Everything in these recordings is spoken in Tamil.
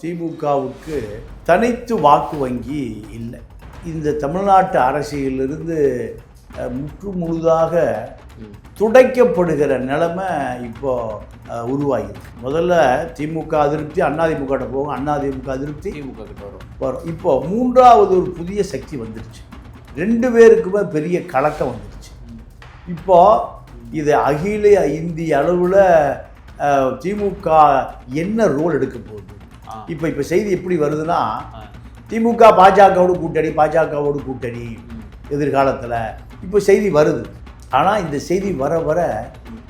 திமுகவுக்கு தனித்து வாக்கு வங்கி இல்லை. இந்த தமிழ்நாட்டு அரசியலிருந்து முற்று முழுதாக துடைக்கப்படுகிற நிலைமை இப்போ உருவாகிருக்கு. முதல்ல திமுக அதிருப்தி அதிமுக போகும், அதிமுக அதிருப்தி திமுக கிட்ட வரும். இப்போ மூன்றாவது ஒரு புதிய சக்தி வந்துருச்சு. ரெண்டு பேருக்குமே பெரிய கலக்கம் வந்துருச்சு. இப்போ இது அகில இந்திய அளவில் திமுக என்ன ரோல் எடுக்க போகுது? இப்போ செய்தி எப்படி வருதுன்னா, திமுக பாஜகவோடு கூட்டணி எதிர்காலத்தில் இப்போ செய்தி வருது. ஆனால் இந்த செய்தி வர வர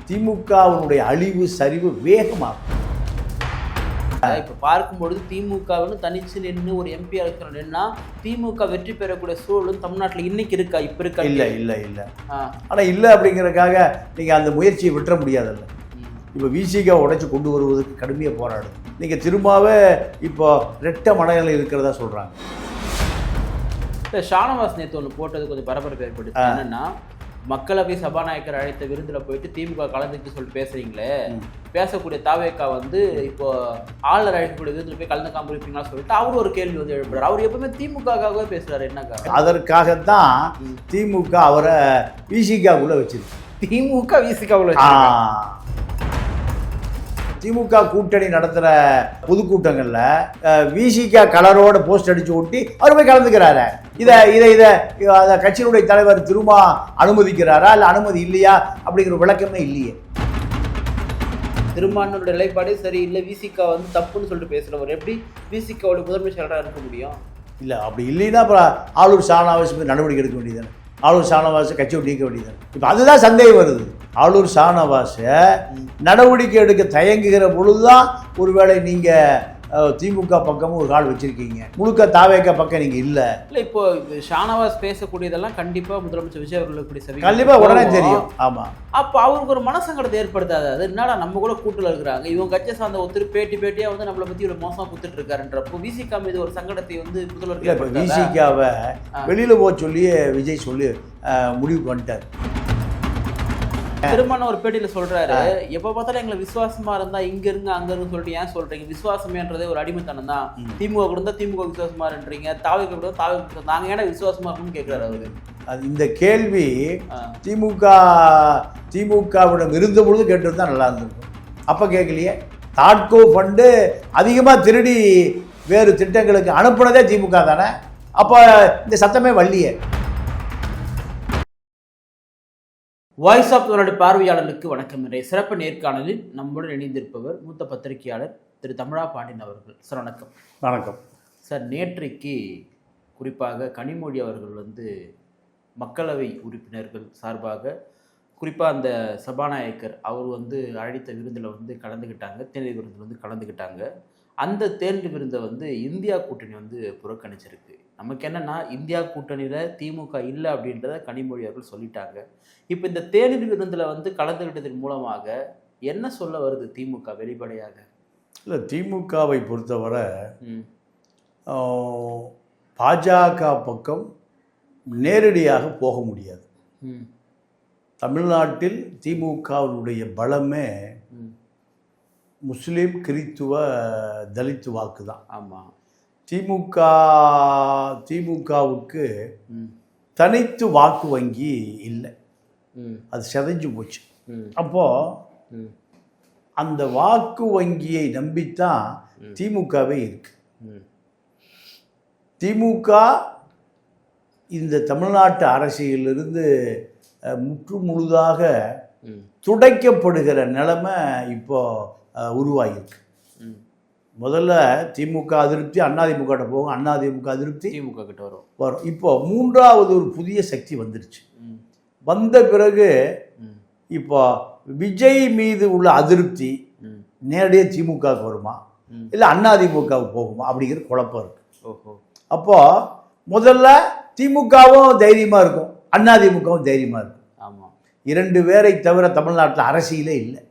திமுகவினுடைய அழிவு சரிவு வேகமாகும். இப்போ பார்க்கும்பொழுது திமுகவுன்னு தனிச்சு நின்று ஒரு எம்பி நின்னா திமுக வெற்றி பெறக்கூடிய சூழலும் தமிழ்நாட்டில் இன்னைக்கு இருக்கா? இப்போ இருக்கா? இல்லை. ஆனால் இல்லை அப்படிங்கிறதுக்காக நீங்கள் அந்த முயற்சியை விட்டுற முடியாதல்ல. இப்போ விசிக உடைச்சு கொண்டு வருவதற்கு கடுமையாக போராடுது. நீங்கள் திரும்பவே இப்போ ரெட்ட மனநிலை இருக்கிறதா சொல்கிறாங்க. இல்லை, ஷானவாஸ் நேற்று ஒன்று போட்டது கொஞ்சம் பரபரப்பு ஏற்படுது. என்னன்னா, மக்களவை சபாநாயகர் அழைத்த விருந்தில் போயிட்டு திமுக கலந்துட்டு சொல்லிட்டு பேசுறீங்களே, பேசக்கூடிய தாவேக்கா இப்போ ஆளுநர் அழைக்கக்கூடிய விருந்தில் போய் கலந்துக்காம இருப்பீங்களா சொல்லிட்டு அவர் ஒரு கேள்வி எழுப்புறாரு. அவர் எப்பவுமே திமுகவே பேசுறாரு. என்னக்கா? அதற்காகத்தான் திமுக அவரை விசிகாவுக்குள்ள வச்சிருக்கு. திமுக விசிகாவுல திமுக கூட்டணி நடத்துகிற பொதுக்கூட்டங்களில் விசிக கலரோட போஸ்ட் அடித்து ஒட்டி அவர் போய் கலந்துக்கிறாரு. இதை கட்சியினுடைய தலைவர் திரும்ப அனுமதிக்கிறாரா இல்லை அனுமதி இல்லையா அப்படிங்கிற விளக்கமே இல்லையே. திருமாவளவனுடைய நிலைப்பாடே சரி இல்லை, விசிக தப்புன்னு சொல்லிட்டு பேசுகிறவர் எப்படி விசிகாவோட முதன்மை செயலராக இருக்க முடியும்? இல்லை, அப்படி இல்லைன்னா அப்புறம் ஆளூர் ஷானவாஸ் மீது நடவடிக்கை எடுக்க வேண்டியதானே. ஆளூர் ஷானவாஸை கட்சியை நீக்க வேண்டியது. இப்போ அதுதான் சந்தேகம் வருது. ஆளூர் ஷானவாஸை நடவடிக்கை எடுக்க தயங்குகிற பொழுதுதான் ஒருவேளை நீங்கள் திமுக பக்கமும் ஒரு கால் வச்சிருக்கீங்க, முழுக்க தாவேக்க பக்கம் நீங்கள் இல்லை. இப்போ ஷானவாஸ் பேசக்கூடியதெல்லாம் கண்டிப்பாக முதலமைச்சர் விஜய் அவர்களுக்கு கண்டிப்பாக உடனே தெரியும். ஆமாம், அப்போ அவருக்கு ஒரு மனசங்கடத்தை ஏற்படுத்தாது. அது என்னடா நம்ம கூட கூட்டில் இருக்கிறாங்க, இவங்க கட்சியை சார்ந்த ஒருத்தர் பேட்டியாக நம்மளை பற்றி இவ்வளோ மோசமாக கொடுத்துட்டு இருக்காருன்றப்போ விசிகா மீது ஒரு சங்கடத்தை முதல்வர் இப்போ விசிகாவை வெளியில் போக சொல்லியே விஜய் சொல்லி முடிவுக்கு வந்துட்டார். திருமண ஒரு பேட்டியில் சொல்றாரு, எப்ப பார்த்தாலும் எங்களை விசுவாசமா இருந்தா இங்க இருங்க அங்க இருந்து சொல்லிட்டு ஏன் சொல்றீங்க? விசுவாசமேன்றதே ஒரு அடிமைத்தனம் தான். திமுக கொடுத்தா திமுக விசுவாசமா இருன்றீங்க, தாவைக்கு கொடுத்தா தாவை நாங்க ஏன்னா விசுவாசமா இருக்குன்னு கேட்கிறாரு அவரு. இந்த கேள்வி திமுகவிடம் இருந்த பொழுது கேட்டு நல்லா இருந்திருக்கும். அப்ப கேட்கலையே. தாட்கோ ஃபண்டு அதிகமாக திருடி வேறு திட்டங்களுக்கு அனுப்புனதே திமுக தானே. அப்போ இந்த சத்தமே வள்ளியே. வாய்ஸ் ஆஃப் தமிழ்நாடு பார்வையாளர்களுக்கு வணக்கம். இன்றைய சிறப்பு நேர்காணலில் நம்முடன் இணைந்திருப்பவர் மூத்த பத்திரிகையாளர் திரு தமிழா பாண்டியன் அவர்கள். சார் வணக்கம். வணக்கம் சார். நேற்றைக்கு குறிப்பாக கனிமொழி அவர்கள் மக்களவை உறுப்பினர்கள் சார்பாக குறிப்பாக அந்த சபாநாயகர் அவர் அழைத்த விருந்தில் கலந்துக்கிட்டாங்க, தேநீர் விருந்தில் கலந்துக்கிட்டாங்க. அந்த தேநீர் விருந்தை இந்தியா கூட்டணி புறக்கணிச்சிருக்கு. நமக்கு என்னென்னா, இந்தியா கூட்டணியில் திமுக இல்லை அப்படின்றத கனிமொழி அவர்கள் சொல்லிட்டாங்க. இப்போ இந்த தேநீர் விருந்தில் கலந்துக்கிட்டதன் மூலமாக என்ன சொல்ல வருது திமுக வெளிப்படையாக? இல்லை, திமுகவை பொறுத்தவரை பாஜக பக்கம் நேரடியாக போக முடியாது. தமிழ்நாட்டில் திமுகவினுடைய பலமே முஸ்லீம், கிறித்துவ, தலித் வாக்கு தான். ஆமாம். திமுகவுக்கு தனித்து வாக்கு வங்கி இல்லை, அது சிதைஞ்சு போச்சு. அப்போது அந்த வாக்கு வங்கியை நம்பித்தான் திமுகவே இருக்கு. திமுக இந்த தமிழ்நாட்டு அரசியலிருந்து முற்று முழுதாக துடைக்கப்படுகிற நிலைமை இப்போ உருவாகிருக்கு. முதல்ல திமுக அதிருப்தி அதிமுக போகும், அதிமுக அதிருப்தி திமுக கிட்ட வரும். இப்போ மூன்றாவது ஒரு புதிய சக்தி வந்துருச்சு. வந்த பிறகு இப்போ விஜய் மீது உள்ள அதிருப்தி நேரடியாக திமுகவுக்கு வருமா இல்லை அதிமுகவுக்கு போகுமா அப்படிங்கிற குழப்பம் இருக்கு. அப்போ முதல்ல திமுகவும் தைரியமாக இருக்கும், அதிமுகவும் தைரியமாக இருக்கும். ஆமாம். இரண்டு பேரை தவிர தமிழ்நாட்டில் அரசியலே இல்லை.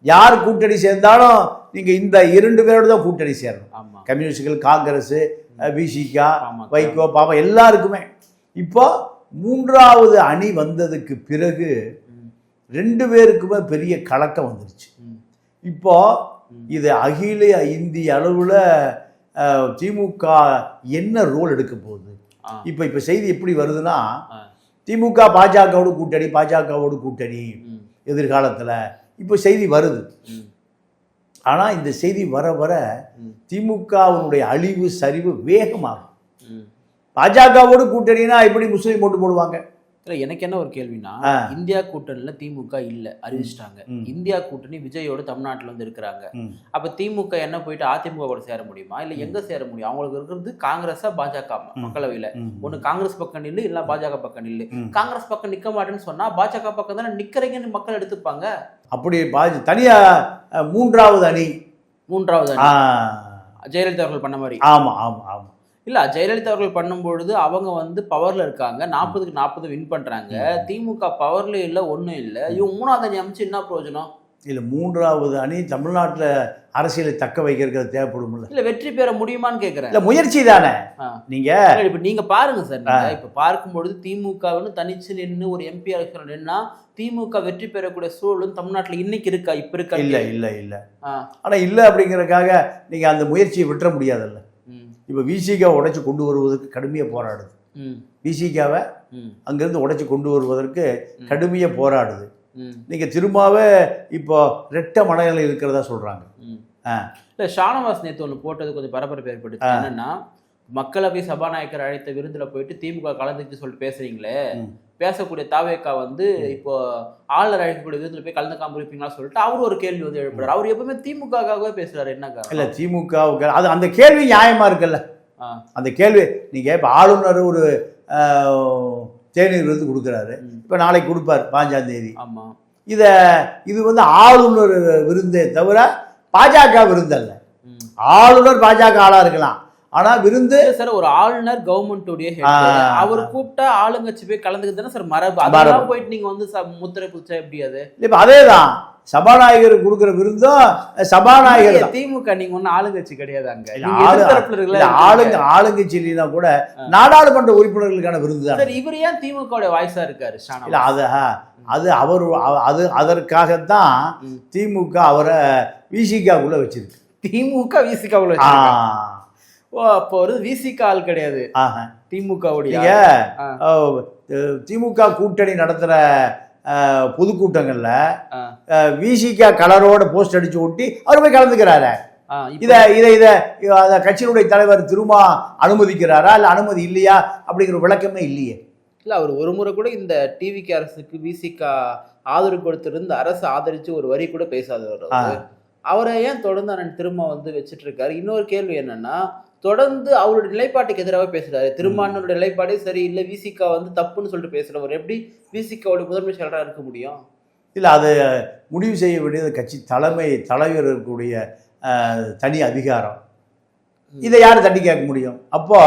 யார் கூட்டணி சேர்ந்தாலும் நீங்கள் இந்த இரண்டு பேரோட தான் கூட்டணி சேரணும். கம்யூனிஸ்டுகள், காங்கிரஸ், விசிகா, வைகோ, பாபா எல்லாருக்குமே. இப்போ மூன்றாவது அணி வந்ததுக்கு பிறகு ரெண்டு பேருக்குமே பெரிய கலக்கம் வந்துருச்சு. இப்போ இது அகில இந்திய அளவில் திமுக என்ன ரோல் எடுக்க போகுது? இப்போ செய்தி எப்படி வருதுன்னா, திமுக பாஜகவோடு கூட்டணி எதிர்காலத்தில் இப்போ செய்தி வருது. ஆனால் இந்த செய்தி வர வர திமுகவினுடைய அழிவு சரிவு வேகமாகும். பாஜகவோடு கூட்டணினா எப்படி முஸ்லீம் ஓட்டு போடுவாங்க? இல்லை, எனக்கு என்ன ஒரு கேள்வினா, இந்தியா கூட்டணியில் திமுக இல்லை அறிவிச்சிட்டாங்க. இந்தியா கூட்டணி விஜயோட தமிழ்நாட்டில் வந்து இருக்கிறாங்க. அப்போ திமுக என்ன போயிட்டு அதிமுக கூட சேர முடியுமா? இல்லை எங்கே சேர முடியும்? அவங்களுக்கு இருக்கிறது காங்கிரஸா பாஜக மக்களவையில். ஒன்று காங்கிரஸ் பக்கம் நில்லு, இல்லை பாஜக பக்கம் நில்லு. காங்கிரஸ் பக்கம் நிற்க மாட்டேன்னு சொன்னால் பாஜக பக்கம் தானே நிற்கிறீங்கன்னு மக்கள் எடுத்துப்பாங்க. அப்படி தனியா மூன்றாவது அணி ஜெயலலிதா அவர்கள் பண்ண மாதிரி. ஆமாம் ஆமாம் ஆமாம். இல்லை, ஜெயலலிதா அவர்கள் பண்ணும்பொழுது அவங்க வந்து பவரில் இருக்காங்க, 40க்கு 40 வின் பண்ணுறாங்க. திமுக பவர்ல இல்லை, ஒன்றும் இல்லை. இவங்க மூணாவது அணி அமைச்சு என்ன பிரயோஜனம்? இல்லை, மூன்றாவது அணி தமிழ்நாட்டில் அரசியலை தக்க வைக்கிறது தேவைப்படும். இல்லை, வெற்றி பெற முடியுமான்னு கேட்குறேன். இல்லை, முயற்சி தானே. நீங்கள் இப்போ நீங்கள் பாருங்க சார், நீங்கள் இப்போ பார்க்கும்பொழுது திமுகவுன்னு தனிச்சு நின்று ஒரு எம்பி எலெக்ஷன் நின்னா திமுக வெற்றி பெறக்கூடிய சூழலும் தமிழ்நாட்டில் இன்னைக்கு இருக்கா? இப்போ இருக்கா? இல்லை இல்லை இல்லை. ஆனால் இல்லை அப்படிங்கிறதுக்காக நீங்கள் அந்த முயற்சியை விட்டுற முடியாதுல்ல. இப்போ விசிகாவை உடைச்சு கொண்டு வருவதற்கு கடுமையாக போராடுது. விசிகாவை அங்கேருந்து உடைச்சு கொண்டு வருவதற்கு கடுமையாக போராடுது. நீங்கள் திரும்பவே இப்போ ரெட்ட மனநிலை இருக்கிறதா சொல்கிறாங்க. இல்லை, ஷானவாஸ் நேற்று ஒன்று போட்டது கொஞ்சம் பரபரப்பு ஏற்படுச்சு. என்னன்னா, மக்களவை சபாநாயகர் அழைத்த விருந்தில் போயிட்டு திமுக கலந்துக்கு சொல்லிட்டு பேசுறீங்களே, பேசக்கூடிய தாவேக்கா வந்து இப்போ ஆளுநர் அழைக்கக்கூடிய விருந்தில் போய் கலந்துக்காம இருப்பீங்களா சொல்லிட்டு அவர் ஒரு கேள்வி வந்து எழுப்புறாரு. அவர் எப்பவுமே திமுகவே பேசுறாரு. என்னக்கா? இல்லை, திமுகவுக்கு அது அந்த கேள்வி நியாயமா இருக்குல்ல. அந்த கேள்வி நீங்கள் இப்போ ஆளுநர் ஒரு தேநீர் விருது கொடுக்குறாரு, இப்போ நாளைக்கு கொடுப்பார் 5ஆம் தேதி. ஆமாம். இது வந்து ஆளுநர் விருந்தே தவிர பாஜக விருந்து அல்ல. ஆளுநர் பாஜக ஆளா இருக்கலாம், ஆனா விருந்து சார் ஒரு ஆளுநர் கவர்மெண்ட்டுடைய அவர் கூப்பிட்டா ஆளுங்கட்சி போய் கலந்துக்குதுன்னா சார் மரபு. அதெல்லாம் போயிட்டு நீங்க வந்து முத்திரை குச்சா எப்படியாது? இப்ப அதேதான் சபாநாயகர் கொடுக்குற விருந்தும் சபாநாயகர். திமுக நீங்க ஒன்னும் ஆளுங்கட்சி கிடையாது. அங்க ஆளுங்கட்சி இல்லைன்னா கூட நாடாளுமன்ற உறுப்பினர்களுக்கான விருது தான். சார் இவர் ஏன் திமுக வாய்ஸா இருக்காரு? இல்ல அது அவர் அதற்காகத்தான் திமுக அவரை விசிகாவுக்குள்ள வச்சிருக்கு. திமுக விசிகாவுக்குள்ள வச்சிருக்கு. ஓ, அப்போ ஒரு விசிக ஆள் கிடையாது திமுகவுடைய. திமுக கூட்டணி நடத்துற பொதுக்கூட்டங்களில் விசிக கலரோட போஸ்ட் அடிச்சு ஒட்டி அவர் போய் கலந்துக்கிறாரு. இதை கட்சியினுடைய தலைவர் திரும்ப அனுமதிக்கிறாரா இல்லை அனுமதி இல்லையா அப்படிங்கிற விளக்கமே இல்லையே. இல்லை, அவர் ஒரு முறை கூட இந்த டிவிகே அரசுக்கு விசிக ஆதரவு கொடுத்திருந்து அரசு ஆதரித்து ஒரு வரி கூட பேசாதவர். அவரை ஏன் தொடர்ந்து திரும்ப வந்து வச்சுட்டு இருக்காரு? இன்னொரு கேள்வி என்னன்னா, தொடர்ந்து அவருடைய நிலைப்பாட்டுக்கு எதிராக பேசுறாரு. திருமாவளவனுடைய நிலைப்பாடே சரி இல்லை, விசிக வந்து தப்புன்னு சொல்லிட்டு பேசுறவர் எப்படி விசிகாவுடைய முதன்மை செயலராக இருக்க முடியும்? இல்லை, அது முடிவு செய்ய வேண்டியது கட்சி தலைவர்களுடைய தனி அதிகாரம். இதை யார் தட்டி கேட்க முடியும்? அப்போ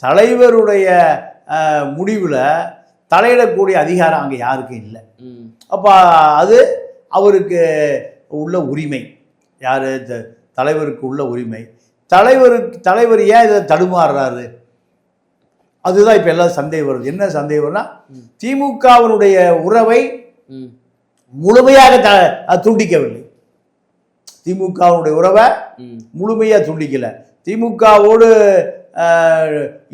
தலைவருடைய முடிவில் தலையிடக்கூடிய அதிகாரம் அங்கே யாருக்கும் இல்லை. அப்போ அது அவருக்கு உள்ள உரிமை. யார்? தலைவருக்கு உள்ள உரிமை. தலைவர் ஏன் இதை தடுமாறுறாரு? அதுதான் இப்போ எல்லாம் சந்தேகம் வருது. என்ன சந்தேகம் வரும்னா, திமுகவினுடைய உறவை முழுமையாக துண்டிக்கவில்லை. திமுகவுடைய உறவை முழுமையாக துண்டிக்கல. திமுகவோடு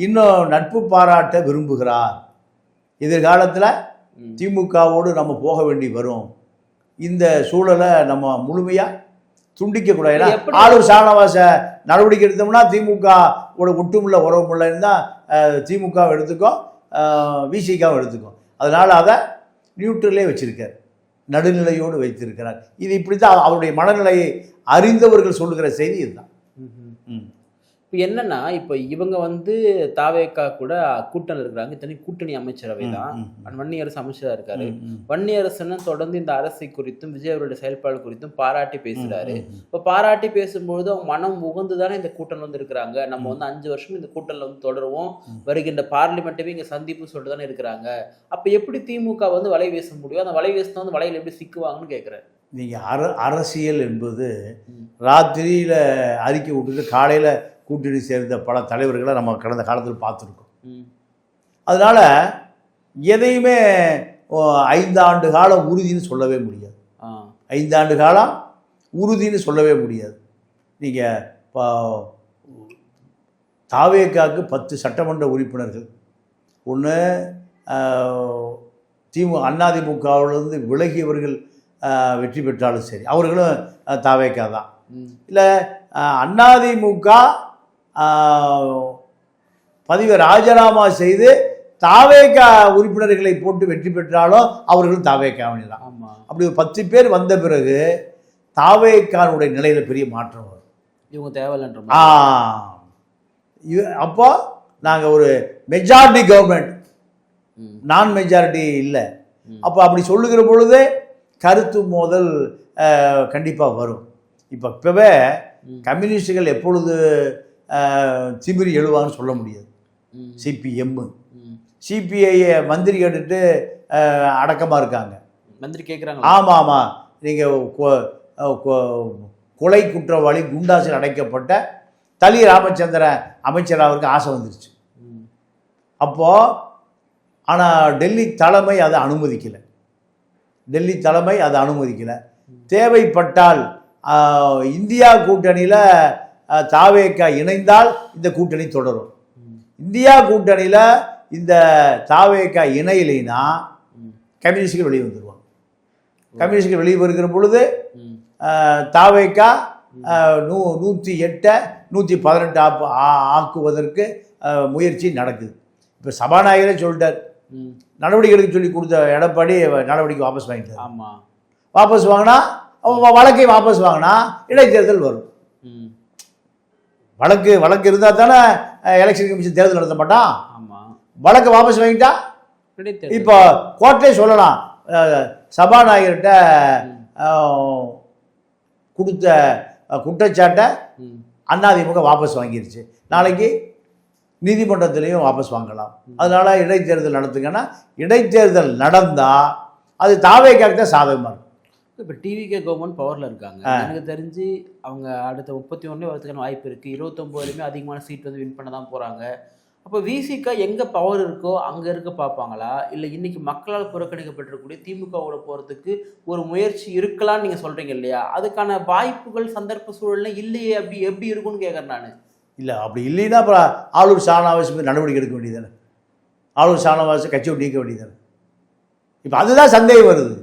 இன்னும் நட்பு பாராட்ட விரும்புகிறார். எதிர்காலத்தில் திமுகவோடு நம்ம போக வேண்டி வரும். இந்த சூழலை நம்ம முழுமையாக துண்டிக்கக்கூடாது. ஏன்னா ஆளுநர் ஷானவாச நடவடிக்கை எடுத்தோம்னா திமுக ஒட்டுமுள்ள உறவுமுள்ள இருந்தால் திமுக எடுத்துக்கும், விசிகாவும் எடுத்துக்கும். அதனால் அதை நியூட்ரலே வச்சிருக்கார், நடுநிலையோடு வைத்திருக்கிறார். இது இப்படி தான் அவருடைய மனநிலையை அறிந்தவர்கள் சொல்லுகிற செய்தி இதுதான். இப்போ என்னன்னா, இப்போ இவங்க வந்து தாவேக்கா கூட கூட்டணியில் இருக்கிறாங்க. இத்தனை கூட்டணி அமைச்சரவை தான். வன்னியரசு அமைச்சராக இருக்காரு. வன்னியரசுன்னு தொடர்ந்து இந்த அரசை குறித்தும் விஜய் அவருடைய செயல்பாடு குறித்தும் பாராட்டி பேசுறாரு. இப்போ பாராட்டி பேசும்பொழுது அவங்க மனம் உகந்து தானே இந்த கூட்டணி வந்து இருக்கிறாங்க. நம்ம வந்து 5 வருஷம் இந்த கூட்டணியில் வந்து தொடருவோம், வருகின்ற பார்லிமெண்ட்டவே இங்கே சந்திப்பு சொல்லிட்டு தானே இருக்கிறாங்க. அப்போ எப்படி திமுக வந்து வலை வீச முடியும்? அந்த வலை வீசினா வந்து வலையில் எப்படி சிக்குவாங்கன்னு கேட்குறேன். நீங்கள் அரசியல் என்பது ராத்திரியில் அறிக்கை விட்டுட்டு காலையில் கூட்டணி சேர்ந்த பல தலைவர்களை நம்ம கடந்த காலத்தில் பார்த்துருக்கோம். அதனால் எதையுமே 5 ஆண்டு காலம் உறுதின்னு சொல்லவே முடியாது. 5 ஆண்டு காலம் உறுதின்னு சொல்லவே முடியாது. நீங்கள் தாவேகாவுக்கு 10 சட்டமன்ற உறுப்பினர்கள், ஒன்று அதிமுகவிலிருந்து விலகியவர்கள் வெற்றி பெற்றாலும் சரி, அவர்களும் தாவேகா தான். இல்லை அதிமுக பதவியை ராஜினாமா செய்து தாவேகா உறுப்பினர்களை போட்டு வெற்றி பெற்றாலும் அவர்களும் தாவேகாவினி தான். அப்படி ஒரு 10 பேர் வந்த பிறகு தாவேகானுடைய நிலையில் பெரிய மாற்றம் வரும். இவங்க தேவையில்லைன்ற அப்போ நாங்கள் ஒரு மெஜாரிட்டி கவர்மெண்ட், நான் மெஜாரிட்டி இல்லை. அப்போ அப்படி சொல்லுகிற பொழுது கருத்து மோதல் கண்டிப்பாக வரும். இப்போவே கம்யூனிஸ்டுகள் எப்பொழுது திமிரி எழுவான்னு சொல்ல முடியாது. சிபிஎம் சிபிஐயை மந்திரி கேட்டுட்டு அடக்கமாக இருக்காங்க. மந்திரி கேட்குறாங்க. ஆமாம் ஆமாம், நீங்கள் கொலை குற்றவாளி குண்டாசில் அடைக்கப்பட்ட தலி ராமச்சந்திரன் அமைச்சர் அவருக்கு ஆசை வந்துருச்சு. அப்போது ஆனால் டெல்லி தலைமை அதை அனுமதிக்கலை. தேவைப்பட்டால் இந்தியா கூட்டணியில் தாவேகா இணைந்தால் இந்த கூட்டணி தொடரும். இந்தியா கூட்டணியில் இந்த தாவேகா இணையிலைனா கம்யூனிஸ்டுகள் வெளியே வந்துடுவாங்க. கம்யூனிஸ்டுகள் வெளியே வருகிற பொழுது தாவேகா 108 118 ஆக்குவதற்கு முயற்சி நடக்குது. இப்போ சபாநாயகரே சொல்லிட்டார், நடவடிக்கை எடுக்க சொல்லி கொடுத்த எடப்பாடி நடவடிக்கை வாபஸ் வாங்கிட்டார். ஆமாம், வாபஸ் வாங்கினா வழக்கை வாபஸ் வாங்கினா இடைத்தேர்தல் வரும். வழக்கு இருந்தால் தானே எலெக்ஷன் கமிஷன் தேர்தல் நடத்த மாட்டான். வழக்கை வாபஸ் வாங்கிட்டா இப்போ கோர்ட்டே சொல்லலாம், சபாநாயகர்கிட்ட கொடுத்த குற்றச்சாட்டை அதிமுக வாபஸ் வாங்கிருச்சு, நாளைக்கு நீதிமன்றத்திலையும் வாபஸ் வாங்கலாம். அதனால இடைத்தேர்தல் நடத்துங்கன்னா இடைத்தேர்தல் நடந்தால் அது தாவேகாவுக்கு தான் சாதகமாக இருக்கும். இப்போ டிவிகே கவர்மெண்ட் பவரில் இருக்காங்க. எனக்கு தெரிஞ்சு அவங்க அடுத்த 31 வரதுக்கான வாய்ப்பு இருக்குது. 29 அதிகமான சீட் வந்து வின் பண்ண தான் போகிறாங்க. அப்போ விசிகா எங்கே பவர் இருக்கோ அங்கே இருக்க பார்ப்பாங்களா, இல்லை இன்றைக்கி மக்களால் புறக்கணிக்கப்பட்டிருக்கக்கூடிய திமுகவோட போகிறதுக்கு ஒரு முயற்சி இருக்கலான்னு நீங்கள் சொல்கிறீங்க இல்லையா? அதுக்கான வாய்ப்புகள் சந்தர்ப்ப சூழல்ல இல்லையே, அப்படி எப்படி இருக்குன்னு கேட்குறேன் நான். இல்லை அப்படி இல்லைன்னா அப்புறம் ஆளூர் ஷானவாஸ் நடவடிக்கை எடுக்க வேண்டியதானே, ஆளூர் ஷானவாஸை கட்சியை நீக்க வேண்டியதானே. இப்போ அதுதான் சந்தேகம் வருது.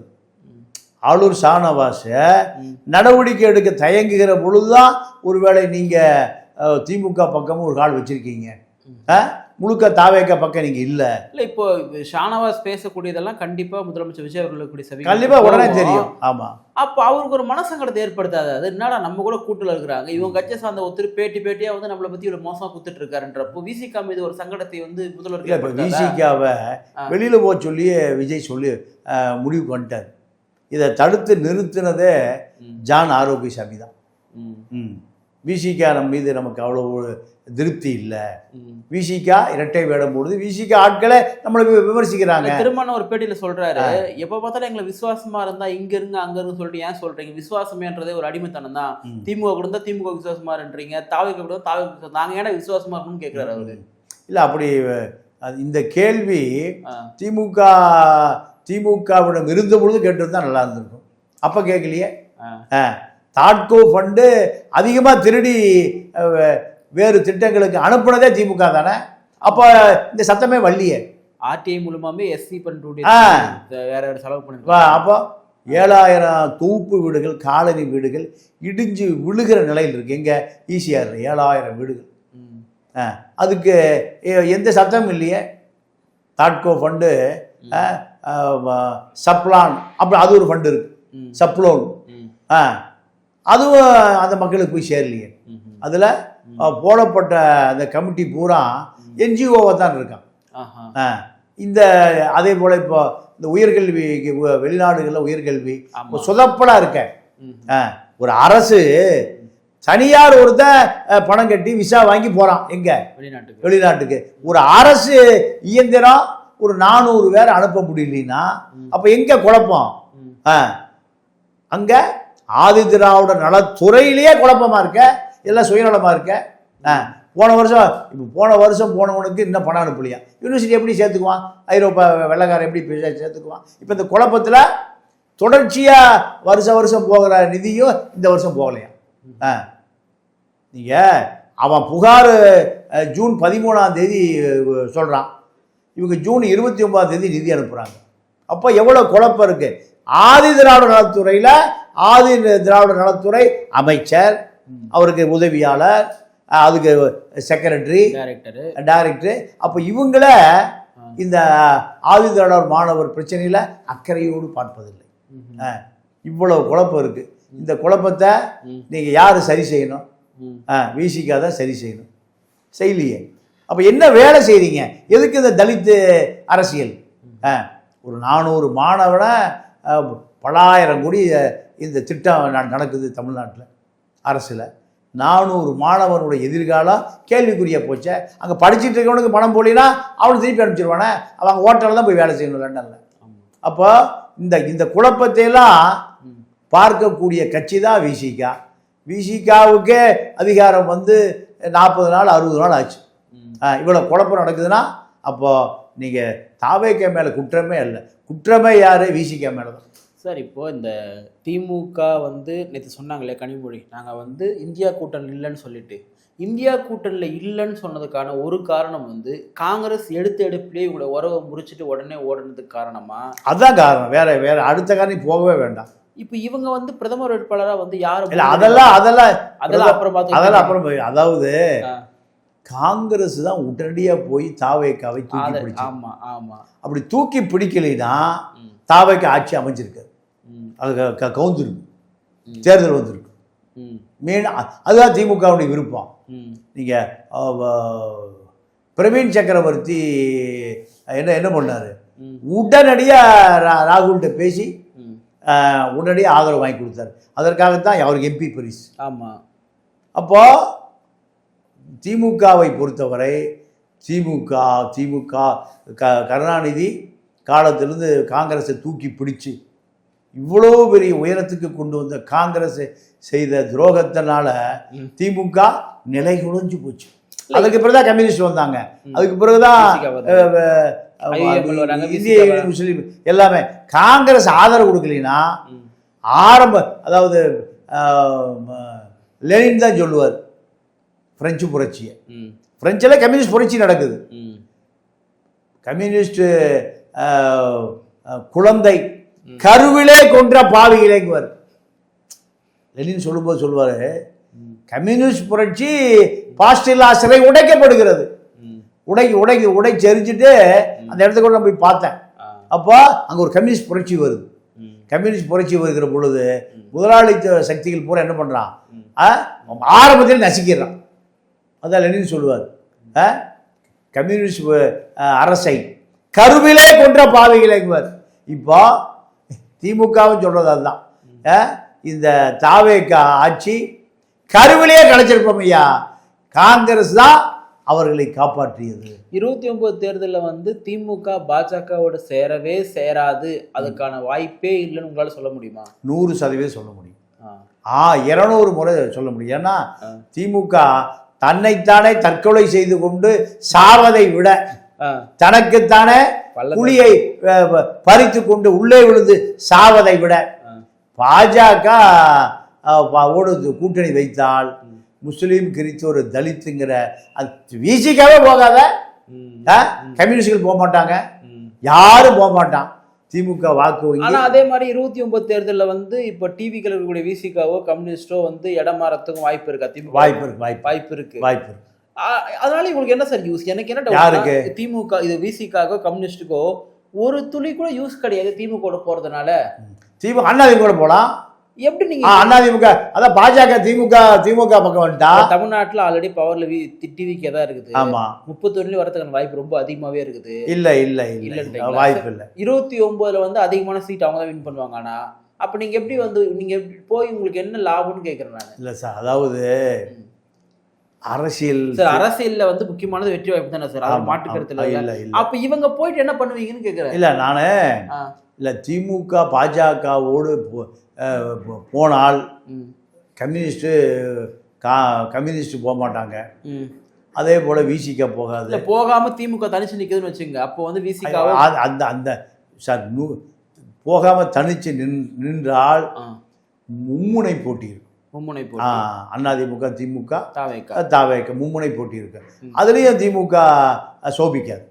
ஆளூர் ஷானவாஸை நடவடிக்கை எடுக்க தயங்குகிற பொழுதுதான் ஒருவேளை நீங்கள் திமுக பக்கமும் ஒரு கால் வச்சுருக்கீங்க, முழுக்க தாவேக பக்கம் நீங்கள் இல்லை. இப்போ ஷானவாஸ் பேசக்கூடியதெல்லாம் கண்டிப்பாக முதலமைச்சர் விஜய் அவர்களுக்கு கண்டிப்பாக உடனே தெரியும். ஆமாம், அப்போ அவருக்கு ஒரு மனசங்கடத்தை ஏற்படுத்தாது. அது என்னடா நம்ம கூட கூட்டில் இருக்கிறாங்க, இவங்க கட்சியை சார்ந்த ஒருத்தர் பேட்டியாக வந்து நம்மளை பற்றி இவ்வளோ மோசமாக கொடுத்துட்டு இருக்காருன்றப்போ விசிகா மீது ஒரு சங்கடத்தை வந்து முதல்வர் இப்போ விசிகாவை வெளியில் போக சொல்லி விஜய் சொல்லி முடிவுக்கு வந்துட்டார். இதை தடுத்து நிறுத்தினதே ஜான் ஆரோக்கியசாமி தான். விசிகா நம்ம மீது நமக்கு அவ்வளோ திருப்தி இல்லை. விசிகா இரட்டை வேடம் போடுது, விசிகா ஆட்களை நம்மளை விமர்சிக்கிறாங்க. திருமணம் ஒரு பேட்டியில் சொல்றாரு, எப்போ பார்த்தாலும் எங்களை விசுவாசமா இருந்தா இங்க இருங்க அங்க இருந்து சொல்லிட்டு ஏன் சொல்றீங்க, விசுவாசமேன்றதே ஒரு அடிமைத்தனம் தான். திமுக கொடுத்தா திமுக விசுவாசமா இருன்றீங்க, தாவேக கொடுத்தா தாவேக, நாங்க ஏன்னா விசுவாசமா இருக்கணும்னு கேட்கிறாரு அவரு. இல்லை அப்படி இந்த கேள்வி திமுகவிடம் இருந்த பொழுது கேட்டுருந்தா நல்லா இருந்திருக்கும். அப்போ கேட்கலையே. தாட்கோ ஃபண்டு அதிகமாக திருடி வேறு திட்டங்களுக்கு அனுப்புனதே திமுக தானே. அப்போ இந்த சத்தமே வள்ளியே. ஆர்டிஐ மூலமாவே எஸ்சி பண்ணி வேற செலவு பண்ணி அப்போ 7000 தொகுப்பு வீடுகள் காலனி வீடுகள் இடிஞ்சு விழுகிற நிலையில் இருக்கு. எங்க ஈசிஆர் 7000 வீடுகள். அதுக்கு எந்த சத்தமும் இல்லையே. தாட்கோ ஃபண்டு, சப்ளான், அப்புறம் அது ஒரு ஃபண்டு இருக்கு, சப்ளோன், அதுவும் அந்த மக்களுக்கு போய் சேரலையே. அதில் போடப்பட்ட அந்த கமிட்டி பூரா என்ஜிஓவை தான் இருக்கான். இந்த அதே போல் இப்போ இந்த உயர்கல்வி வெளிநாடுகளில் உயர்கல்வி சொதப்பலாக இருக்க ஒரு அரசு தனியார் ஒருத்தன் பணம் கட்டி விசா வாங்கி போகிறான் எங்கே வெளிநாட்டுக்கு. ஒரு அரசு இயந்திரம் ஒரு 400 பேர் அனுப்ப முடியலன்னா அப்போ எங்கே குழப்பம்? அங்கே ஆதி திராவிட நலத்துறையிலேயே குழப்பமாக இருக்க, எல்லாம் சுயநலமாக இருக்க. போன வருஷம் போனவனுக்கு இன்னும் பணம் அனுப்பலையா, யூனிவர்சிட்டி எப்படி சேர்த்துக்குவான், ஐரோப்பா வெள்ளக்காரன் எப்படி சேர்த்துக்குவான்? இப்போ இந்த குழப்பத்தில் தொடர்ச்சியாக வருஷம் போகிற நிதியும் இந்த வருஷம் போகலையா? நீங்கள் அவன் புகார் ஜூன் 13 சொல்கிறான், இவங்க ஜூன் 29 நிதி அனுப்புகிறாங்க. அப்போ எவ்வளோ குழப்பம் இருக்குது. ஆதி திராவிட நலத்துறையில் ஆதி திராவிட நலத்துறை அமைச்சர், அவருக்கு உதவியாளர், அதுக்கு செக்ரட்டரி, டைரக்டரு. அப்போ இவங்கள இந்த ஆதி திராவிட மாணவர் பிரச்சனையில் அக்கறையோடு பார்ப்பதில்லை. இவ்வளவு குழப்பம் இருக்குது. இந்த குழப்பத்தை நீங்கள் யார் சரி செய்யணும்? விசிகா தான் சரி செய்யணும். செய்யலையே. அப்போ என்ன வேலை செய்கிறீங்க? எதுக்கு இந்த தலித்து அரசியல்? ஒரு 400 மாணவனை பலாயிரம் கோடி இந்த திட்டம் நடக்குது தமிழ்நாட்டில் அரசில். 400 மாணவனுடைய எதிர்காலம் கேள்விக்குரிய போச்சே. அங்கே படிச்சுட்டு இருக்கவனுக்கு பணம் போலினா அவனுக்கு திருப்பி அனுப்பிச்சிருவானே. அவங்க ஹோட்டலில் தான் போய் வேலை செய்யணும் லண்டனில். அப்போ இந்த குழப்பத்தையெல்லாம் பார்க்கக்கூடிய கட்சி தான் விசிகா. விசிகாவுக்கே அதிகாரம் வந்து 40 நாள் 60 நாள் ஆச்சு. இவ்வளோ குழப்பம் நடக்குதுன்னா அப்போது நீங்கள் தாவேக்கா மேலே குற்றமே இல்லை. குற்றமே யார்? விசிகா மேலே தான். சார், இப்போது இந்த திமுக வந்து நேற்று சொன்னாங்களே கனிமொழி, நாங்கள் வந்து இந்தியா கூட்டணி இல்லைன்னு சொல்லிட்டு, இந்தியா கூட்டணியில் இல்லைன்னு சொன்னதுக்கான ஒரு காரணம் வந்து காங்கிரஸ் எடுப்பிலே இவங்களை உறவை முறிச்சிட்டு உடனே ஓடுனதுக்கு காரணமா? அதுதான் காரணம். வேற அடுத்த காரணம் போகவே வேண்டாம். இப்போ இவங்க வந்து பிரதமர் வேட்பாளராக வந்து யாரும் இல்லை, அதெல்லாம் அப்புறம் பார்த்து அதெல்லாம் அப்புறம். அதாவது காங்கிரஸ் தான் உடனடியாக போய் தாவேக்காவை தூக்கி பிடிச்சு. ஆமாம் ஆமாம். அப்படி தூக்கி பிடிக்கலைன்னா தாவேக்கா ஆட்சி அமைஞ்சிருக்காது. அது கவுந்திருக்கு, தேர்தல் வந்திருக்கு. அதுதான் திமுகவுடைய விருப்பம். நீங்கள் பிரவீன் சக்கரவர்த்தி என்ன பண்ணார்? உடனடியாக ராகுல்கிட்ட பேசி உடனடியாக ஆதரவு வாங்கி கொடுத்தாரு. அதற்காகத்தான் அவருக்கு எம்பி பரிசு. ஆமாம். அப்போது திமுகவை பொறுத்தவரை திமுக கருணாநிதி காலத்திலிருந்து காங்கிரஸை தூக்கி பிடிச்சு இவ்வளோ பெரிய உயரத்துக்கு கொண்டு வந்த காங்கிரஸ் செய்த துரோகத்தினால திமுக நிலை குலைஞ்சு போச்சு. அதுக்கு பிறகுதான் கம்யூனிஸ்ட் வந்தாங்க. அதுக்கு பிறகுதான் இந்திய முஸ்லீம் எல்லாமே. காங்கிரஸ் ஆதரவு கொடுக்கலைன்னா அதாவது லெனின் தான் சொல்லுவார் பிரெஞ்சு புரட்சியை. பிரெஞ்சில் கம்யூனிஸ்ட் புரட்சி நடக்குது. கம்யூனிஸ்ட் குழந்தை கருவிலே கொன்ற பாவிகளேங்குவார். லெனின் சொல்லும்போது சொல்லுவார், கம்யூனிஸ்ட் புரட்சி பாஸ்டில்லா சிறை உடைக்கப்படுகிறது. உடைச்சு எரிஞ்சுட்டு அந்த இடத்துக்கு கூட நான் போய் பார்த்தேன். அப்போ அங்கே ஒரு கம்யூனிஸ்ட் புரட்சி வருது. கம்யூனிஸ்ட் புரட்சி வருகிற பொழுது முதலாளித்துவ சக்திகள் பூரா என்ன பண்ணுறான்? ஆரம்பத்தில் நசிக்கிறான். அதான் லெனின் சொல்லுவார், கம்யூனிஸ்ட் அரசை கருவிலே கொன்ற பாவிகளேங்குவார். இப்போ திமுகவும் சொல்கிறது அதுதான். இந்த தாவேக்கா ஆட்சி கருவிலே கிடைச்சிருப்போம் ஐயா. காங்கிரஸ் தான் அவர்களை காப்பாற்றியது. 29 தேர்தலில் வந்து திமுக பாஜகவோட சேரவே சேராது, அதுக்கான வாய்ப்பே இல்லைன்னு உங்களால் சொல்ல முடியுமா? 100% சொல்ல முடியும். 200 முறை சொல்ல முடியும். ஏன்னா திமுக தன்னைத்தானே தற்கொலை செய்து கொண்டு சாவதை விட தனக்குத்தானே புலியை பறித்து கொண்டு உள்ளே விழுந்து சாவதை விட பாஜக கூட்டணி வைத்தால் முஸ்லீம் கிறிஸ்தவர் தலித்துங்கிற அது விசிகாவே போகாத. கம்யூனிஸ்டுகள் போக மாட்டாங்க, யாரும் போக மாட்டான். திமுக வாக்கு வங்கி. ஆனால் அதே மாதிரி 29 தேர்தலில் வந்து இப்போ டிவிக்கள் இருக்கக்கூடிய விசிகாவோ கம்யூனிஸ்டோ வந்து இடம் மாறத்துக்கும் வாய்ப்பு இருக்கா? திமுக வாய்ப்பு இருக்கு. அதனால இவங்களுக்கு என்ன சார் யூஸ்? எனக்கு என்ன டவுட், திமுக இது விசிகாவோ கம்யூனிஸ்டுக்கோ ஒரு துளி கூட யூஸ் கிடையாது திமுக போறதுனால. அதிமுக கூட போலாம். எப்படி நீங்க அதிமுக அதான் பாஜக திமுக பக்கம் வந்துட்டா தமிழ்நாட்டில் ஆல்ரெடி பவர்ல டிவிக்கே தான் இருக்குது. ஆமா, 31 வரதுக்கான வாய்ப்பு ரொம்ப அதிகமாவே இருக்குது. இல்ல வாய்ப்பு இல்லை. 29 வந்து அதிகமான சீட் அவங்க தான் வின் பண்ணுவாங்க. ஆனா அப்ப நீங்க எப்படி வந்து நீங்க போய் உங்களுக்கு என்ன லாபம்னு கேட்கறேன் நான். இல்ல சார், அதாவது அரசியல் சார், அரசியல்ல வந்து முக்கியமானது வெற்றி வாய்ப்பு தானே சார், அதை மாட்டுக்கிறதுல இல்ல. அப்ப இவங்க போயிட்டு என்ன பண்ணுவீங்கன்னு கேட்கறேன். இல்ல நானு இல்ல திமுக பாஜகவோடு போனால் கம்யூனிஸ்ட் போக மாட்டாங்க. அதே போல விசிக போகாது. போகாம திமுக தனிச்சு நிக்குதுன்னு வச்சுங்க. அப்போ வந்து விசிக அந்த சார் போகாமல் தனித்து நின்றால் மும்முனை போட்டி இருக்கும். மும்முனை போட்டி. அதிமுக, திமுக, தாவேக தாவேக மும்முனை போட்டி இருக்கு. அதுலேயும் திமுக சோபிக்காது.